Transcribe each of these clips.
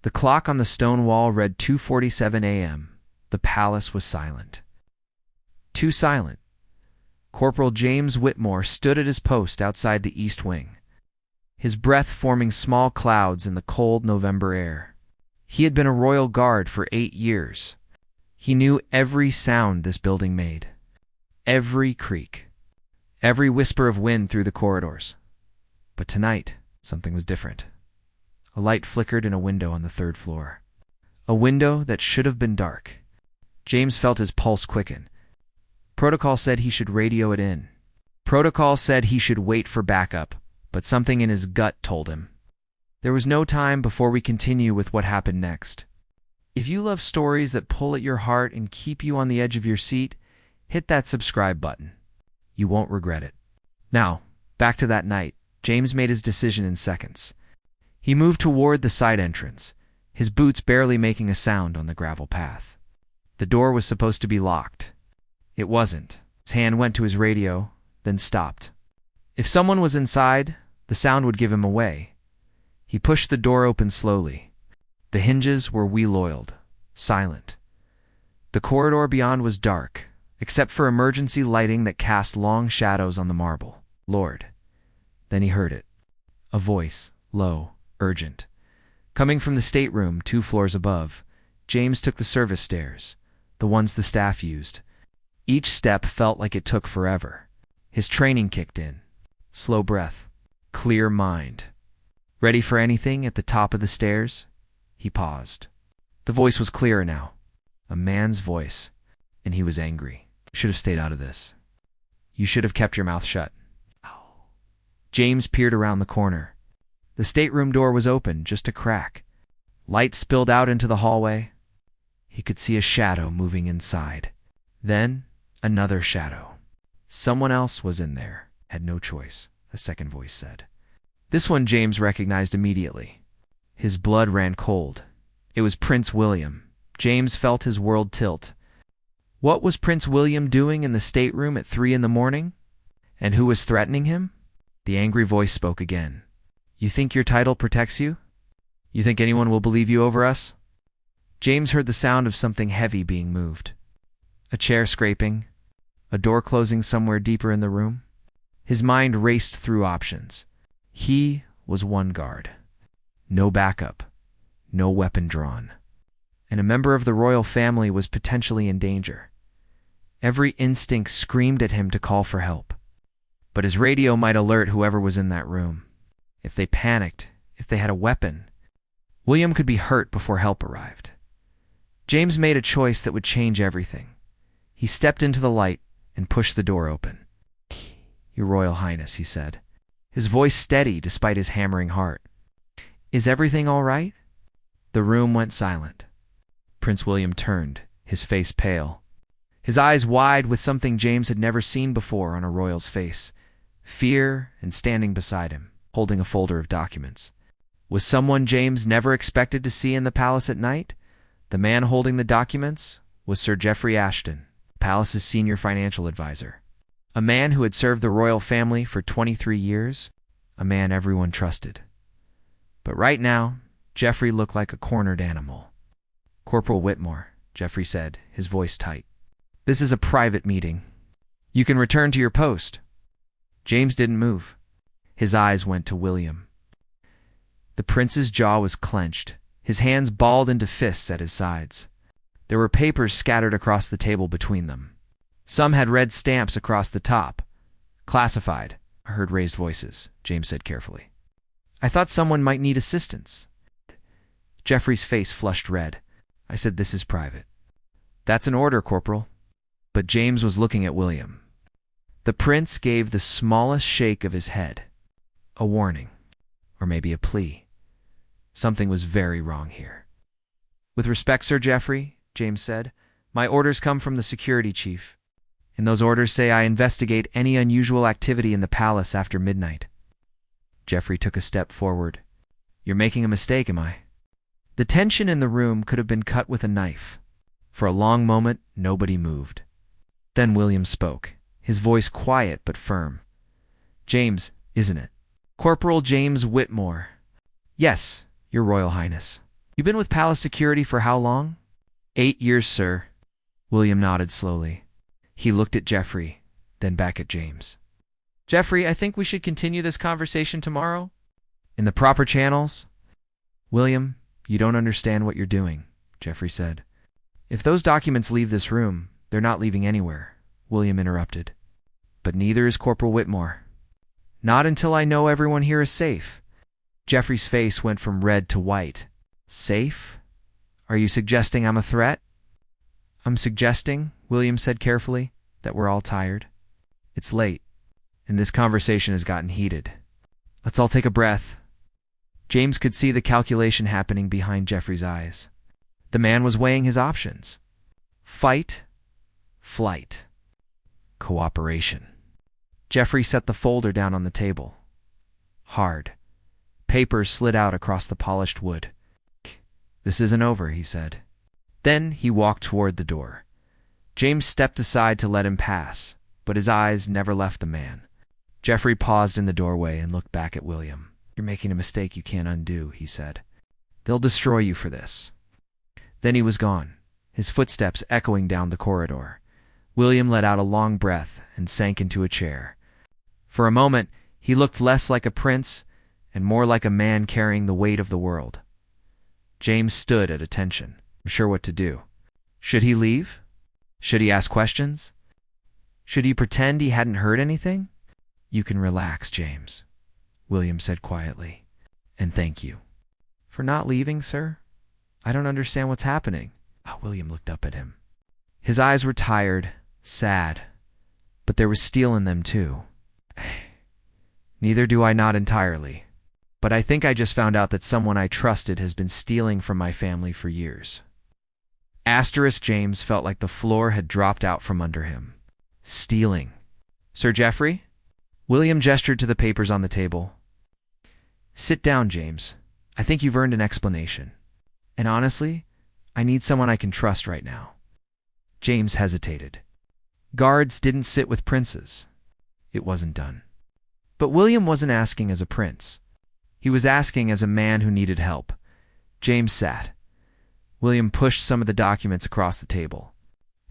The clock on the stone wall read 2:47 a.m. The palace was silent. Too silent. Corporal James Whitmore stood at his post outside the east wing, his breath forming small clouds in the cold November air. He had been a royal guard for 8 years. He knew every sound this building made, every creak, every whisper of wind through the corridors. But tonight, something was different. A light flickered in a window on the 3rd floor. A window that should have been dark. James felt his pulse quicken. Protocol said he should radio it in. Protocol said he should wait for backup, but something in his gut told him. There was no time before we continue with what happened next. If you love stories that pull at your heart and keep you on the edge of your seat, hit that subscribe button. You won't regret it. Now, back to that night. James made his decision in seconds. He moved toward the side entrance, his boots barely making a sound on the gravel path. The door was supposed to be locked. It wasn't. His hand went to his radio, then stopped. If someone was inside, the sound would give him away. He pushed the door open slowly. The hinges were wheel-oiled, silent. The corridor beyond was dark, except for emergency lighting that cast long shadows on the marble. Lord. Then he heard it. A voice, low, urgent. Coming from the stateroom 2 floors above, James took the service stairs, the ones the staff used. Each step felt like it took forever. His training kicked in. Slow breath, clear mind. Ready for anything at the top of the stairs? He paused. The voice was clearer now. A man's voice, and he was angry. You should have stayed out of this. You should have kept your mouth shut. James peered around the corner. The stateroom door was open, just a crack. Light spilled out into the hallway. He could see a shadow moving inside. Then, another shadow. Someone else was in there. Had no choice, a second voice said. This one James recognized immediately. His blood ran cold. It was Prince William. James felt his world tilt. What was Prince William doing in the stateroom at 3 in the morning? And who was threatening him? The angry voice spoke again. You think your title protects you? You think anyone will believe you over us? James heard the sound of something heavy being moved. A chair scraping, a door closing somewhere deeper in the room. His mind raced through options. He was one guard. No backup, no weapon drawn. And a member of the royal family was potentially in danger. Every instinct screamed at him to call for help. But his radio might alert whoever was in that room. If they panicked, if they had a weapon, William could be hurt before help arrived. James made a choice that would change everything. He stepped into the light and pushed the door open. Your Royal Highness, he said, his voice steady despite his hammering heart. Is everything all right? The room went silent. Prince William turned, his face pale, his eyes wide with something James had never seen before on a royal's face. Fear, and standing beside him, holding a folder of documents. Was someone James never expected to see in the palace at night? The man holding the documents was Sir Geoffrey Ashton, the palace's senior financial advisor. A man who had served the royal family for 23 years, a man everyone trusted. But right now, Geoffrey looked like a cornered animal. Corporal Whitmore, Geoffrey said, his voice tight. This is a private meeting. You can return to your post. James didn't move. His eyes went to William. The prince's jaw was clenched, his hands balled into fists at his sides. There were papers scattered across the table between them. Some had red stamps across the top. Classified, I heard raised voices, James said carefully. I thought someone might need assistance. Geoffrey's face flushed red. I said this is private. That's an order, Corporal. But James was looking at William. The prince gave the smallest shake of his head. A warning, or maybe a plea. Something was very wrong here. With respect, Sir Geoffrey, James said, my orders come from the security chief. And those orders say I investigate any unusual activity in the palace after midnight. Geoffrey took a step forward. You're making a mistake, am I? The tension in the room could have been cut with a knife. For a long moment, nobody moved. Then William spoke, his voice quiet but firm. James, isn't it? Corporal James Whitmore. Yes, Your Royal Highness. You've been with Palace Security for how long? 8 years, sir. William nodded slowly. He looked at Jeffrey, then back at James. Jeffrey, I think we should continue this conversation tomorrow. In the proper channels? William, you don't understand what you're doing, Jeffrey said. If those documents leave this room, they're not leaving anywhere, William interrupted. But neither is Corporal Whitmore. Not until I know everyone here is safe. Jeffrey's face went from red to white. Safe? Are you suggesting I'm a threat? I'm suggesting, William said carefully, that we're all tired. It's late, and this conversation has gotten heated. Let's all take a breath. James could see the calculation happening behind Jeffrey's eyes. The man was weighing his options. Fight, flight, cooperation. Jeffrey set the folder down on the table. Hard. Papers slid out across the polished wood. This isn't over, he said. Then he walked toward the door. James stepped aside to let him pass, but his eyes never left the man. Jeffrey paused in the doorway and looked back at William. You're making a mistake you can't undo, he said. They'll destroy you for this. Then he was gone, his footsteps echoing down the corridor. William let out a long breath and sank into a chair. For a moment, he looked less like a prince and more like a man carrying the weight of the world. James stood at attention, unsure what to do. Should he leave? Should he ask questions? Should he pretend he hadn't heard anything? You can relax, James, William said quietly. And thank you. For not leaving, sir? I don't understand what's happening. William looked up at him. His eyes were tired, sad, but there was steel in them too. Neither do I, not entirely. But I think I just found out that someone I trusted has been stealing from my family for years. James felt like the floor had dropped out from under him. Stealing. Sir Jeffrey? William gestured to the papers on the table. Sit down, James. I think you've earned an explanation. And honestly, I need someone I can trust right now. James hesitated. Guards didn't sit with princes. It wasn't done. But William wasn't asking as a prince. He was asking as a man who needed help. James sat. William pushed some of the documents across the table.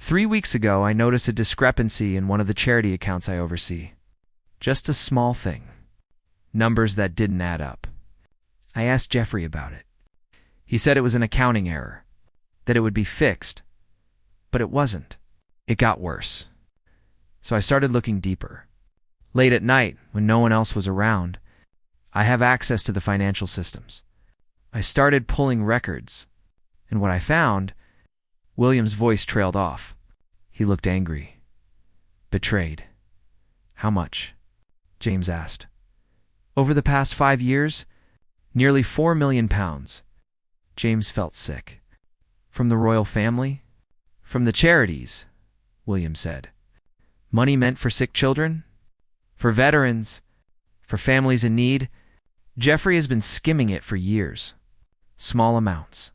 3 weeks ago, I noticed a discrepancy in one of the charity accounts I oversee. Just a small thing. Numbers that didn't add up. I asked Jeffrey about it. He said it was an accounting error, that it would be fixed. But it wasn't. It got worse. So I started looking deeper. Late at night, when no one else was around, I have access to the financial systems. I started pulling records, and what I found, William's voice trailed off. He looked angry. Betrayed. How much? James asked. Over the past 5 years, nearly £4 million. James felt sick. From the royal family? From the charities, William said. Money meant for sick children? For veterans? For families in need? Jeffrey has been skimming it for years. Small amounts.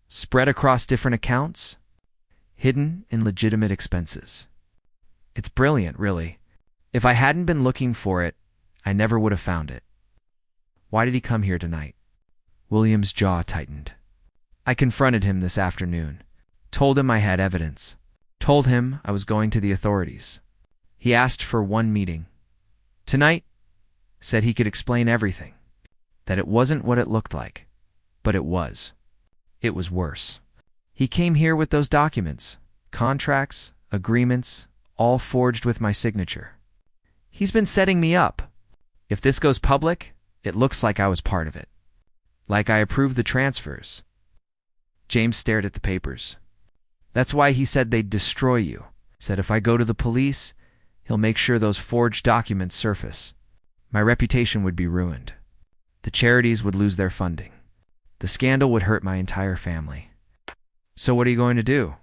Spread across different accounts? Hidden in legitimate expenses. It's brilliant, really. If I hadn't been looking for it, I never would have found it. Why did he come here tonight? William's jaw tightened. I confronted him this afternoon. Told him I had evidence. Told him I was going to the authorities. He asked for one meeting. Tonight, said he could explain everything. That it wasn't what it looked like. But it was. It was worse. He came here with those documents, contracts, agreements, all forged with my signature. He's been setting me up. If this goes public, it looks like I was part of it. Like I approved the transfers. James stared at the papers. That's why he said they'd destroy you. Said if I go to the police, he'll make sure those forged documents surface. My reputation would be ruined. The charities would lose their funding. The scandal would hurt my entire family. So what are you going to do?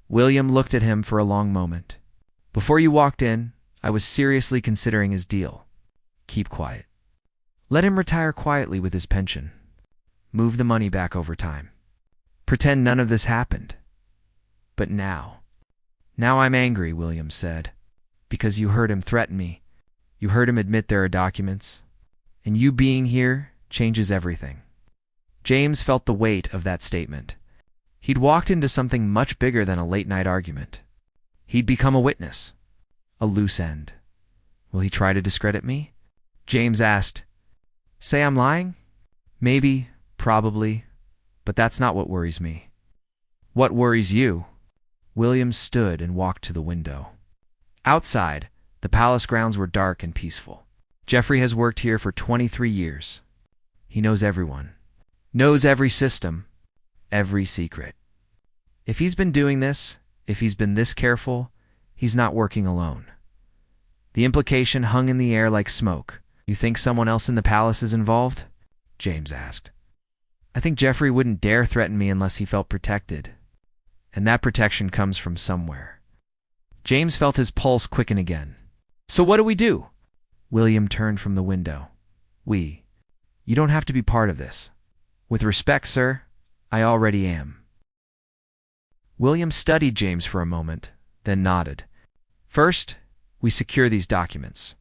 William looked at him for a long moment. Before you walked in, I was seriously considering his deal. Keep quiet. Let him retire quietly with his pension. Move the money back over time. Pretend none of this happened. But now I'm angry, William said. Because you heard him threaten me. You heard him admit there are documents. And you being here changes everything. James felt the weight of that statement. He'd walked into something much bigger than a late-night argument. He'd become a witness. A loose end. Will he try to discredit me? James asked. Say I'm lying? Maybe, probably, but that's not what worries me. What worries you? William stood and walked to the window. Outside, the palace grounds were dark and peaceful. Jeffrey has worked here for 23 years. He knows everyone. Knows every system. Every secret. If he's been doing this, if he's been this careful, he's not working alone. The implication hung in the air like smoke. You think someone else in the palace is involved? James asked. I think Jeffrey wouldn't dare threaten me unless he felt protected. And that protection comes from somewhere. James felt his pulse quicken again. So what do we do? William turned from the window. You don't have to be part of this. With respect, sir, I already am. William studied James for a moment, then nodded. First, we secure these documents.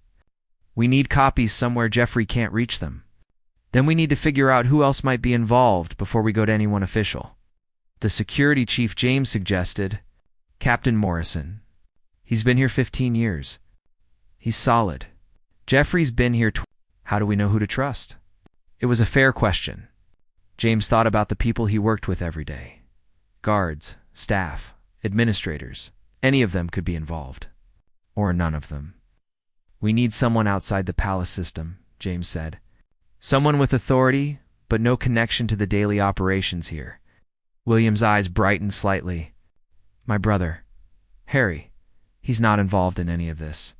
We need copies somewhere Jeffrey can't reach them. Then we need to figure out who else might be involved before we go to anyone official. The security chief James suggested, Captain Morrison. He's been here 15 years. He's solid. Jeffrey's been here How do we know who to trust? It was a fair question. James thought about the people he worked with every day. Guards, staff, administrators. Any of them could be involved. Or none of them. We need someone outside the palace system, James said. Someone with authority, but no connection to the daily operations here. William's eyes brightened slightly. My brother, Harry, he's not involved in any of this.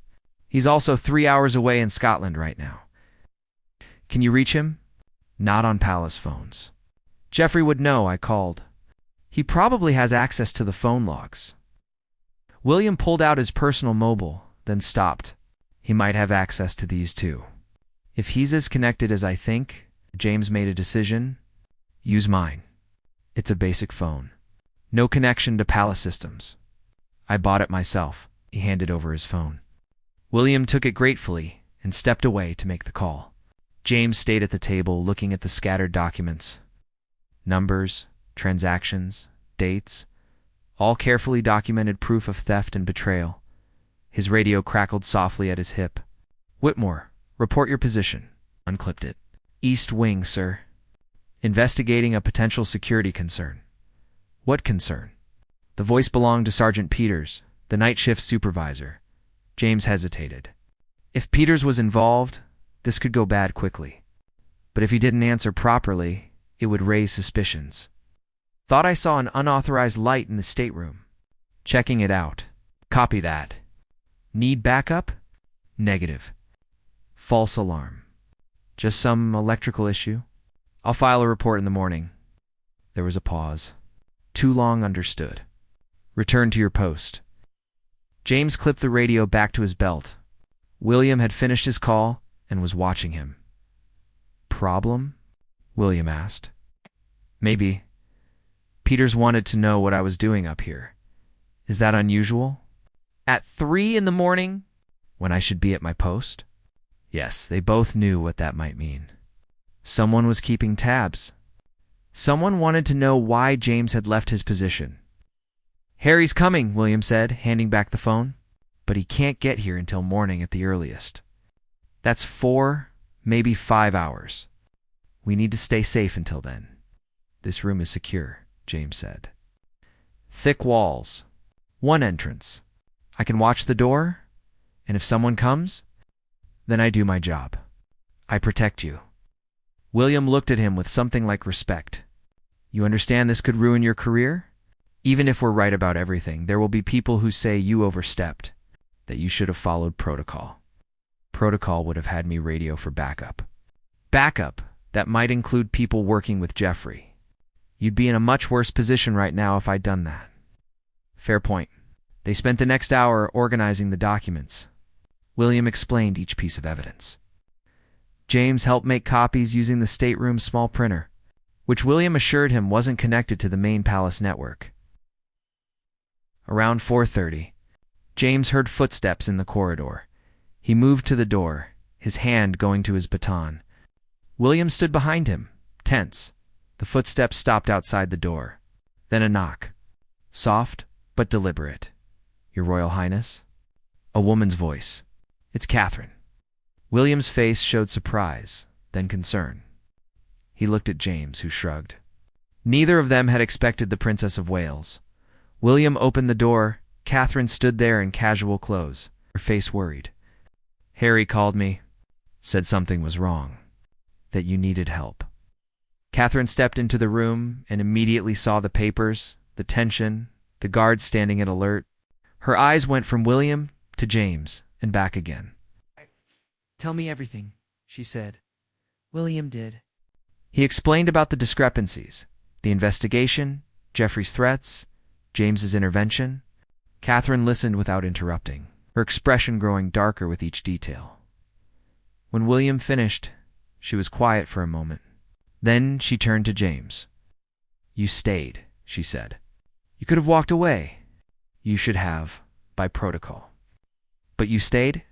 He's also 3 hours away in Scotland right now. Can you reach him? Not on palace phones. Jeffrey would know I called. He probably has access to the phone logs. William pulled out his personal mobile, then stopped. He might have access to these too. If he's as connected as I think, James made a decision. Use mine. It's a basic phone. No connection to palace systems. I bought it myself. He handed over his phone. William took it gratefully and stepped away to make the call. James stayed at the table looking at the scattered documents. Numbers, transactions, dates, all carefully documented proof of theft and betrayal. His radio crackled softly at his hip. Whitmore, report your position. Unclipped it. East Wing, sir. Investigating a potential security concern. What concern? The voice belonged to Sergeant Peters, the night shift supervisor. James hesitated. If Peters was involved, this could go bad quickly. But if he didn't answer properly, it would raise suspicions. Thought I saw an unauthorized light in the stateroom. Checking it out. Copy that. Need backup? Negative. False alarm. Just some electrical issue? I'll file a report in the morning. There was a pause. Too long, understood. Return to your post. James clipped the radio back to his belt. William had finished his call and was watching him. Problem? William asked. Maybe. Peters wanted to know what I was doing up here. Is that unusual? At 3 in the morning? When I should be at my post? Yes, they both knew what that might mean. Someone was keeping tabs. Someone wanted to know why James had left his position. Harry's coming, William said, handing back the phone. But he can't get here until morning at the earliest. That's 4, maybe 5 hours. We need to stay safe until then. This room is secure, James said. Thick walls. One entrance. I can watch the door, and if someone comes, then I do my job. I protect you. William looked at him with something like respect. You understand this could ruin your career? Even if we're right about everything, there will be people who say you overstepped, that you should have followed protocol. Protocol would have had me radio for backup. Backup, that might include people working with Jeffrey. You'd be in a much worse position right now if I'd done that. Fair point. They spent the next hour organizing the documents. William explained each piece of evidence. James helped make copies using the stateroom's small printer, which William assured him wasn't connected to the main palace network. Around 4:30, James heard footsteps in the corridor. He moved to the door, his hand going to his baton. William stood behind him, tense. The footsteps stopped outside the door. Then a knock. Soft, but deliberate. "Your Royal Highness?" A woman's voice. "It's Catherine." William's face showed surprise, then concern. He looked at James, who shrugged. Neither of them had expected the Princess of Wales. William opened the door. Catherine stood there in casual clothes, her face worried. "Harry called me, said something was wrong, that you needed help." Catherine stepped into the room and immediately saw the papers, the tension, the guards standing at alert. Her eyes went from William to James and back again. "Tell me everything," she said. William did. He explained about the discrepancies, the investigation, Jeffrey's threats, James's intervention. Catherine listened without interrupting, her expression growing darker with each detail. When William finished, she was quiet for a moment. Then she turned to James. "You stayed," she said. "You could have walked away. You should have, by protocol. But you stayed?"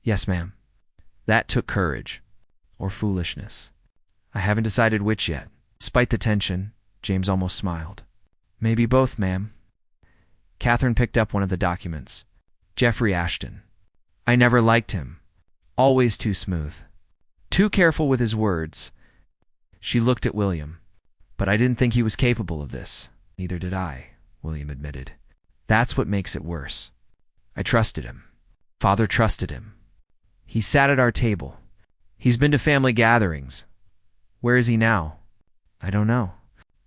"Yes, ma'am." "That took courage. Or foolishness. I haven't decided which yet." Despite the tension, James almost smiled. "Maybe both, ma'am." Catherine picked up one of the documents. "Jeffrey Ashton. I never liked him. Always too smooth. Too careful with his words." She looked at William. "But I didn't think he was capable of this." "Neither did I," William admitted. "That's what makes it worse. I trusted him. Father trusted him. He sat at our table. He's been to family gatherings. Where is he now?" "I don't know.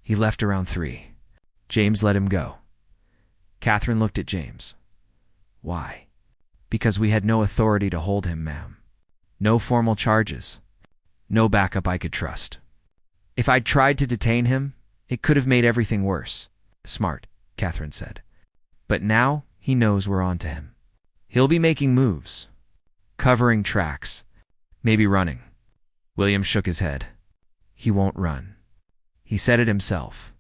He left around 3. James let him go." Catherine looked at James. "Why?" "Because we had no authority to hold him, ma'am. No formal charges. No backup I could trust. If I'd tried to detain him, it could have made everything worse." "Smart," Catherine said. "But now he knows we're on to him. He'll be making moves. Covering tracks. Maybe running." William shook his head. "He won't run. He said it himself.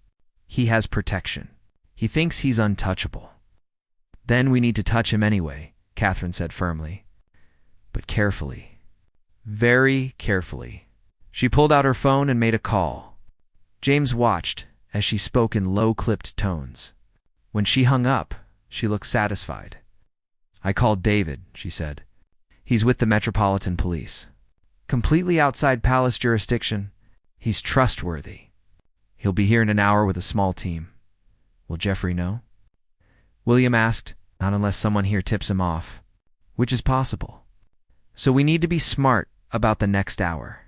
He has protection. He thinks he's untouchable." "Then we need to touch him anyway," Catherine said firmly. "But carefully. Very carefully." She pulled out her phone and made a call. James watched as she spoke in low-clipped tones. When she hung up, she looked satisfied. "I called David," she said. "He's with the Metropolitan Police. Completely outside palace jurisdiction. He's trustworthy. He'll be here in an hour with a small team." "Will Jeffrey know?" William asked. "Not unless someone here tips him off, which is possible. So we need to be smart about the next hour."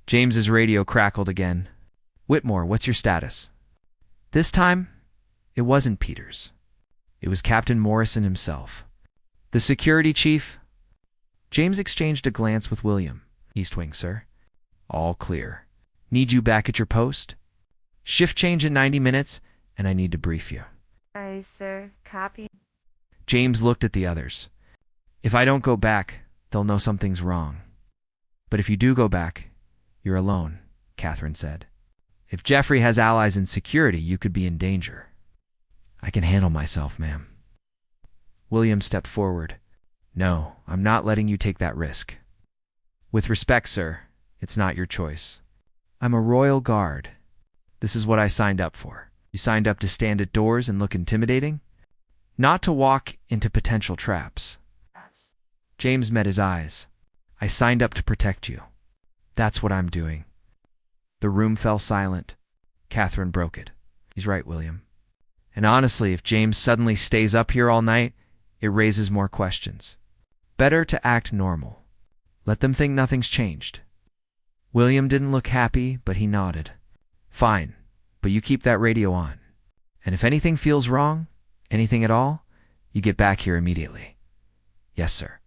James's radio crackled again. "Whitmore, what's your status?" This time, it wasn't Peters. It was Captain Morrison himself. "The security chief?" James exchanged a glance with William. "East Wing, sir." "All clear. Need you back at your post? Shift change in 90 minutes, and I need to brief you." "Aye, sir. Copy." James looked at the others. "If I don't go back, they'll know something's wrong. But if you do go back, you're alone," Catherine said. "If Jeffrey has allies in security, you could be in danger." "I can handle myself, ma'am." William stepped forward. "No, I'm not letting you take that risk." "With respect, sir, it's not your choice. I'm a royal guard. This is what I signed up for." "You signed up to stand at doors and look intimidating? Not to walk into potential traps." James met his eyes. "I signed up to protect you. That's what I'm doing." The room fell silent. Catherine broke it. "He's right, William. And honestly, if James suddenly stays up here all night, it raises more questions. Better to act normal. Let them think nothing's changed." William didn't look happy, but he nodded. "Fine, but you keep that radio on. And if anything feels wrong, anything at all, you get back here immediately." "Yes, sir."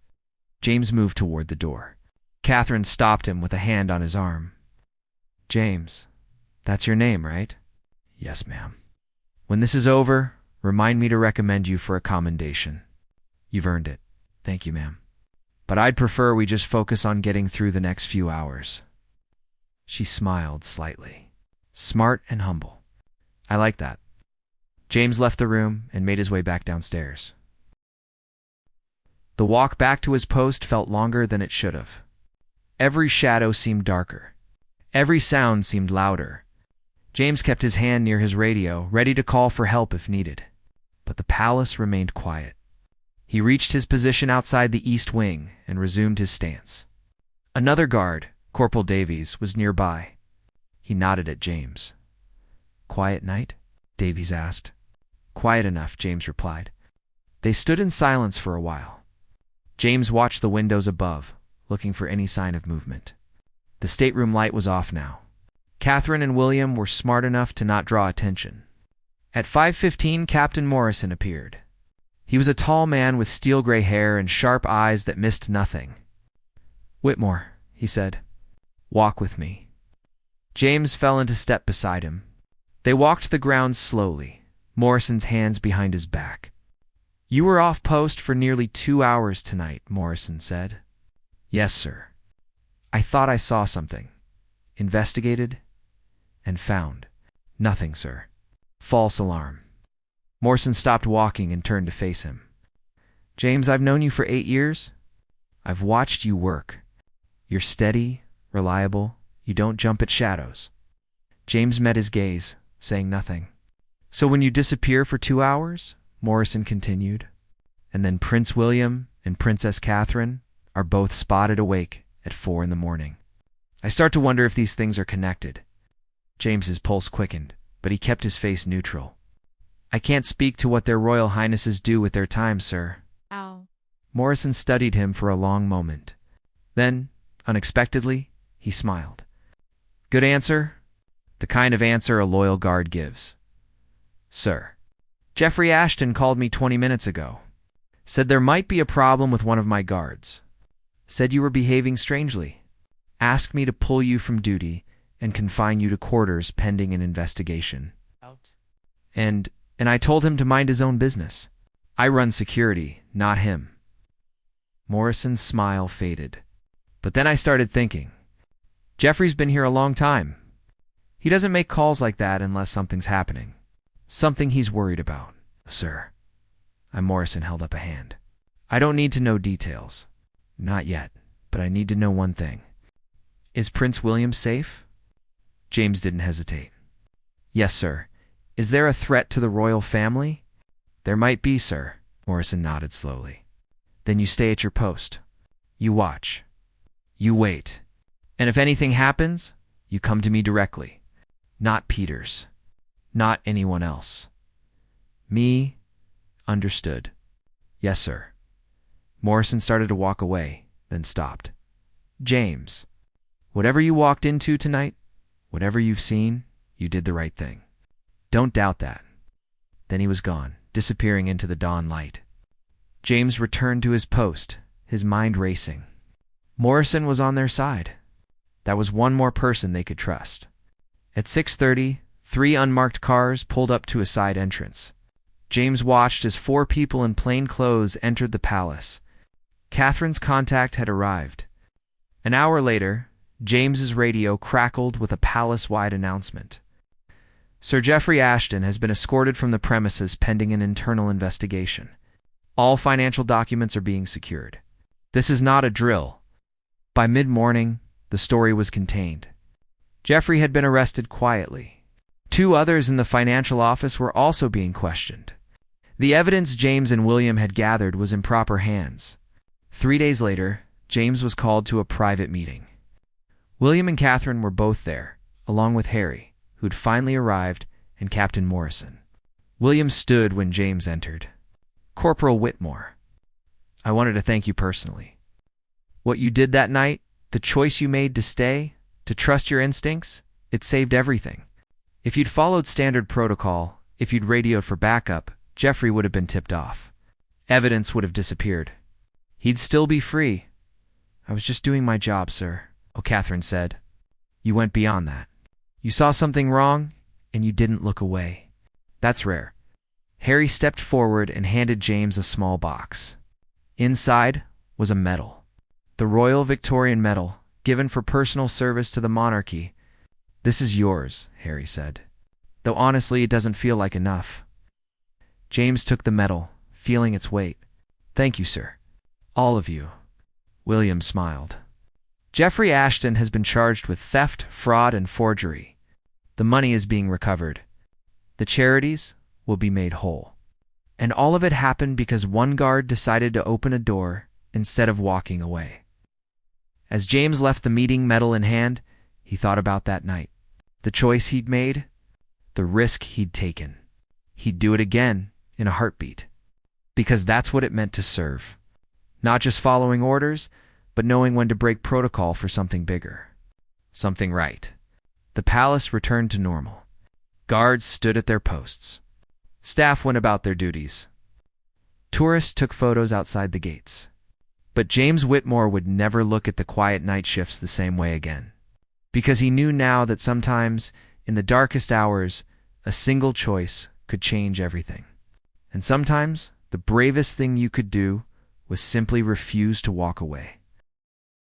James moved toward the door. Catherine stopped him with a hand on his arm. "James, that's your name, right?" "Yes, ma'am." "When this is over, remind me to recommend you for a commendation. You've earned it." "Thank you, ma'am. But I'd prefer we just focus on getting through the next few hours." She smiled slightly. Smart and humble. "I like that." James left the room and made his way back downstairs. The walk back to his post felt longer than it should have. Every shadow seemed darker. Every sound seemed louder. James kept his hand near his radio, ready to call for help if needed. But the palace remained quiet. He reached his position outside the east wing and resumed his stance. Another guard, Corporal Davies, was nearby. He nodded at James. "Quiet night?" Davies asked. "Quiet enough," James replied. They stood in silence for a while. James watched the windows above, looking for any sign of movement. The stateroom light was off now. Catherine and William were smart enough to not draw attention. At 5:15, Captain Morrison appeared. He was a tall man with steel-gray hair and sharp eyes that missed nothing. "Whitmore," he said, "walk with me." James fell into step beside him. They walked the grounds slowly, Morrison's hands behind his back. "You were off post for nearly 2 hours tonight," Morrison said. "Yes, sir. I thought I saw something. Investigated and found nothing, sir. False alarm." Morrison stopped walking and turned to face him. "James, I've known you for 8 years. I've watched you work. You're steady, reliable. You don't jump at shadows." James met his gaze, saying nothing. "So when you disappear for 2 hours," Morrison continued, "and then Prince William and Princess Catherine are both spotted awake at 4 in the morning. I start to wonder if these things are connected." James's pulse quickened, but he kept his face neutral. "I can't speak to what their royal highnesses do with their time, sir." Ow. Morrison studied him for a long moment. Then, unexpectedly, he smiled. "Good answer? The kind of answer a loyal guard gives. Sir, Jeffrey Ashton called me 20 minutes ago. Said there might be a problem with one of my guards. Said you were behaving strangely. Asked me to pull you from duty and confine you to quarters pending an investigation. And I told him to mind his own business. I run security, not him." Morrison's smile faded. "But then I started thinking. Jeffrey's been here a long time. He doesn't make calls like that unless something's happening. Something he's worried about, sir." Morrison held up a hand. "I don't need to know details. Not yet, but I need to know one thing. Is Prince William safe?" James didn't hesitate. "Yes, sir. Is there a threat to the royal family?" "There might be, sir." Morrison nodded slowly. "Then you stay at your post. You watch. You wait. And if anything happens, you come to me directly. Not Peters. Not anyone else. Me. Understood." "Yes, sir." Morrison started to walk away, then stopped. "James, whatever you walked into tonight, whatever you've seen, you did the right thing. Don't doubt that." Then he was gone, disappearing into the dawn light. James returned to his post, his mind racing. Morrison was on their side. That was one more person they could trust. At 6:30, 3 unmarked cars pulled up to a side entrance. James watched as 4 people in plain clothes entered the palace. Catherine's contact had arrived. An hour later, James's radio crackled with a palace-wide announcement. "Sir Jeffrey Ashton has been escorted from the premises pending an internal investigation. All financial documents are being secured. This is not a drill." By mid-morning, the story was contained. Jeffrey had been arrested quietly. 2 others in the financial office were also being questioned. The evidence James and William had gathered was in proper hands. 3 days later, James was called to a private meeting. William and Catherine were both there, along with Harry, who'd finally arrived, and Captain Morrison. William stood when James entered. "Corporal Whitmore, I wanted to thank you personally. What you did that night, the choice you made to stay, to trust your instincts, it saved everything. If you'd followed standard protocol, if you'd radioed for backup, Jeffrey would have been tipped off. Evidence would have disappeared. He'd still be free." "I was just doing my job, sir," Catherine said. "You went beyond that. You saw something wrong, and you didn't look away. That's rare." Harry stepped forward and handed James a small box. Inside was a medal. The Royal Victorian Medal, given for personal service to the monarchy. "This is yours," Harry said. "Though honestly, it doesn't feel like enough." James took the medal, feeling its weight. "Thank you, sir. All of you." William smiled. "Jeffrey Ashton has been charged with theft, fraud, and forgery. The money is being recovered. The charities will be made whole. And all of it happened because one guard decided to open a door instead of walking away. As James left the meeting, medal in hand, he thought about that night. The choice he'd made, the risk he'd taken. He'd do it again in a heartbeat. Because that's what it meant to serve. Not just following orders, but knowing when to break protocol for something bigger. Something right. The palace returned to normal. Guards stood at their posts. Staff went about their duties. Tourists took photos outside the gates. But James Whitmore would never look at the quiet night shifts the same way again. Because he knew now that sometimes, in the darkest hours, a single choice could change everything. And sometimes, the bravest thing you could do was simply refuse to walk away.